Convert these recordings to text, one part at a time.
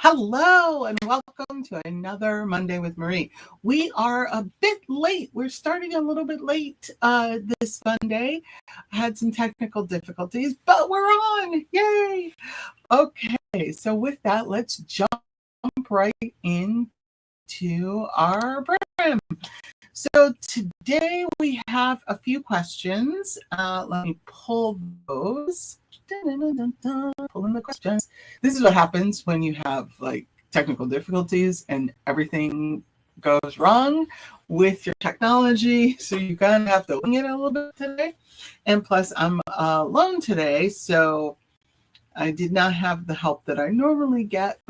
Hello and welcome to another Monday with Marie. We are a bit late. We're starting a little bit late this Monday. I had some technical difficulties, but we're on. Yay! Okay, so with that, let's jump right into our program. So today we have a few questions. Let me pull those. Pulling the questions. This is what happens when you have like technical difficulties and everything goes wrong with your technology. So you kind of have to wing it a little bit today. And plus, I'm alone today, so I did not have the help that I normally get.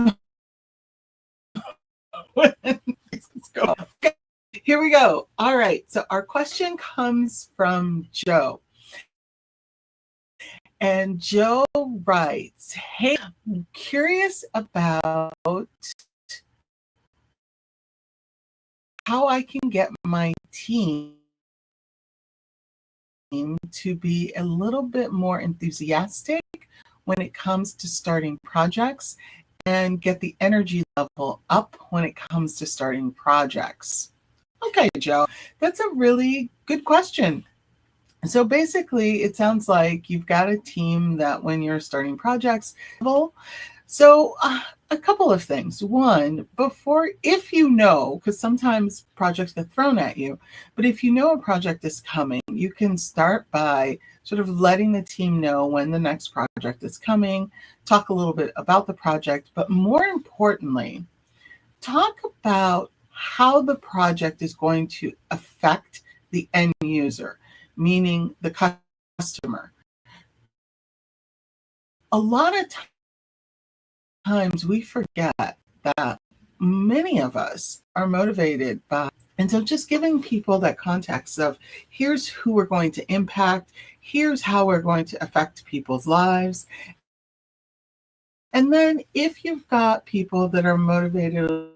Let's go. Okay. Here we go. All right. So our question comes from Joe. And Joe writes, hey, I'm curious about how I can get my team to be a little bit more enthusiastic when it comes to starting projects and get the energy level up when it comes to starting projects. Okay, Joe, that's a really good question. So basically, it sounds like you've got a team that when you're starting projects, so a couple of things. One, if you know, because sometimes projects get thrown at you, but if you know a project is coming, you can start by sort of letting the team know when the next project is coming, talk a little bit about the project, but more importantly, talk about how the project is going to affect the end user, meaning the customer. A lot of times we forget that many of us are motivated by, and so just giving people that context of here's who we're going to impact, here's how we're going to affect people's lives. And then if you've got people that are motivated a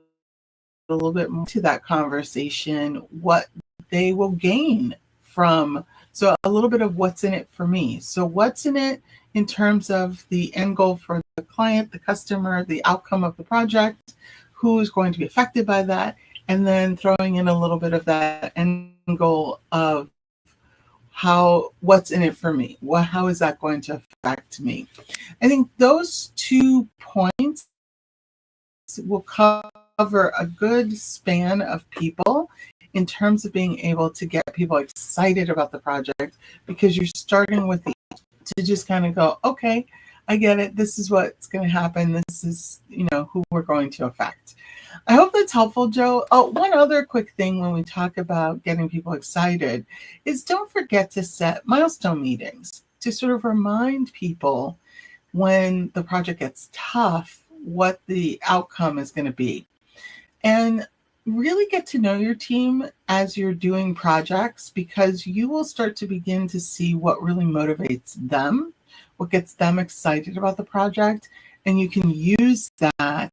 little bit more to that conversation, what they will gain from. So a little bit of what's in it for me. So what's in it in terms of the end goal for the client, the customer, the outcome of the project, who is going to be affected by that, and then throwing in a little bit of that end goal of what's in it for me. How is that going to affect me? I think those 2 points will cover a good span of people in terms of being able to get people excited about the project, because you're starting with to just kind of go, okay, I get it. This is what's going to happen. This is, who we're going to affect. I hope that's helpful, Joe. Oh, one other quick thing when we talk about getting people excited is don't forget to set milestone meetings to sort of remind people when the project gets tough, what the outcome is going to be. And really get to know your team as you're doing projects, because you will start to begin to see what really motivates them, what gets them excited about the project, and you can use that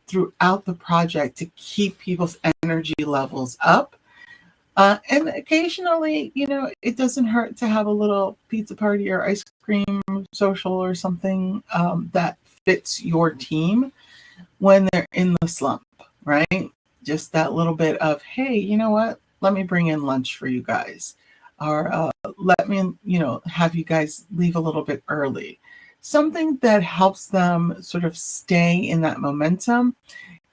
throughout the project to keep people's energy levels up. And occasionally, it doesn't hurt to have a little pizza party or ice cream social or something that fits your team when they're in the slump, right? Just that little bit of, hey, you know what? Let me bring in lunch for you guys. Or let me, have you guys leave a little bit early. Something that helps them sort of stay in that momentum,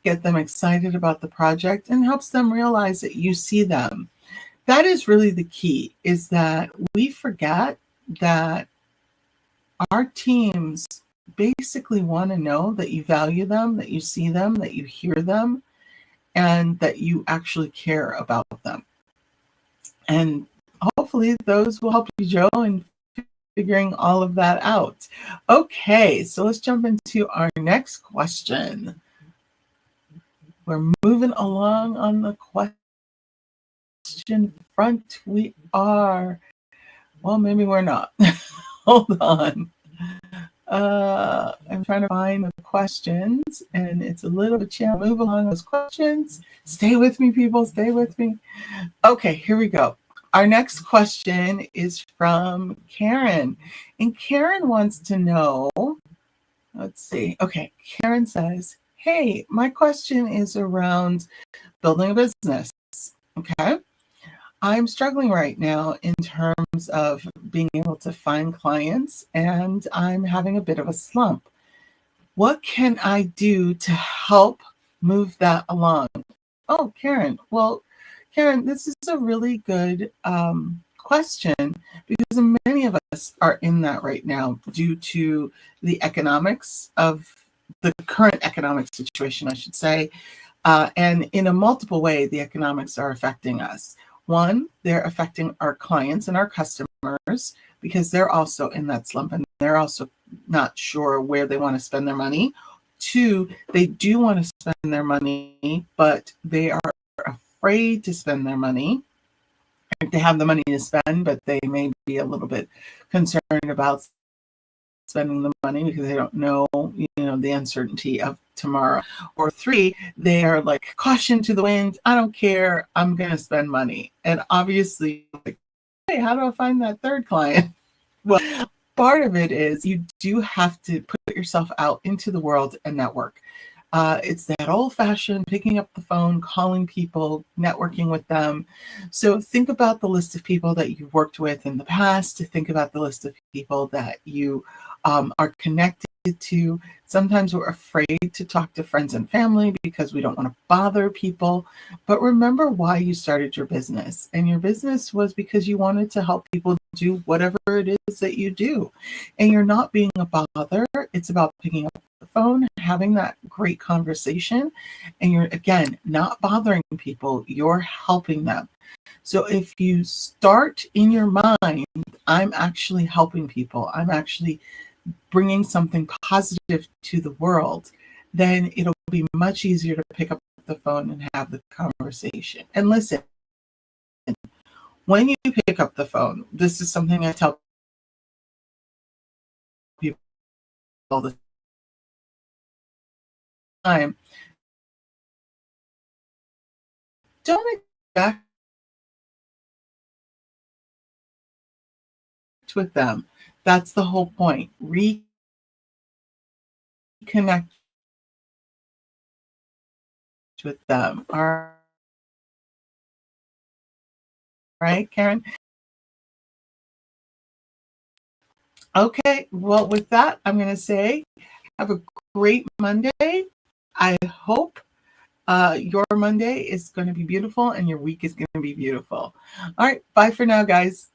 get them excited about the project, and helps them realize that you see them. That is really the key, is that we forget that our teams basically want to know that you value them, that you see them, that you hear them, and that you actually care about them. And hopefully those will help you, Joe, in figuring all of that out. Okay, so let's jump into our next question. We're moving along on the question front. We are. Well, maybe we're not. Hold on. I'm trying to find the questions, and it's a little bit challenging. Move along those questions. Stay with me, people. Stay with me. Okay, here we go. Our next question is from Karen, and Karen wants to know. Let's see. Okay, Karen says, hey, my question is around building a business. Okay. I'm struggling right now in terms of being able to find clients, and I'm having a bit of a slump. What can I do to help move that along? Oh, Karen. Well, Karen, this is a really good question because many of us are in that right now due to the economics of the current economic situation, I should say. And in a multiple way, the economics are affecting us. One, they're affecting our clients and our customers because they're also in that slump and they're also not sure where they want to spend their money. Two, they do want to spend their money, but they are afraid to spend their money. They have the money to spend, but they may be a little bit concerned about spending the money because they don't know, the uncertainty of tomorrow. Or three, they are like, caution to the wind. I don't care. I'm going to spend money. And obviously, like, hey, how do I find that third client? Well, part of it is you do have to put yourself out into the world and network. It's that old fashioned picking up the phone, calling people, networking with them. So think about the list of people that you've worked with in the past, to think about the list of people that you are connected to. Sometimes we're afraid to talk to friends and family because we don't want to bother people. But remember why you started your business. And your business was because you wanted to help people do whatever it is that you do. And you're not being a bother. It's about picking up the phone, having that great conversation, and you're, again, not bothering people, you're helping them. So if you start in your mind, I'm actually helping people, I'm actually bringing something positive to the world, then it'll be much easier to pick up the phone and have the conversation. And listen, when you pick up the phone, this is something I tell people all the time. Don't expect with them. That's the whole point. Reconnect with them. All right, Karen? Okay, well, with that, I'm going to say have a great Monday. I hope your Monday is going to be beautiful and your week is going to be beautiful. All right, bye for now, guys.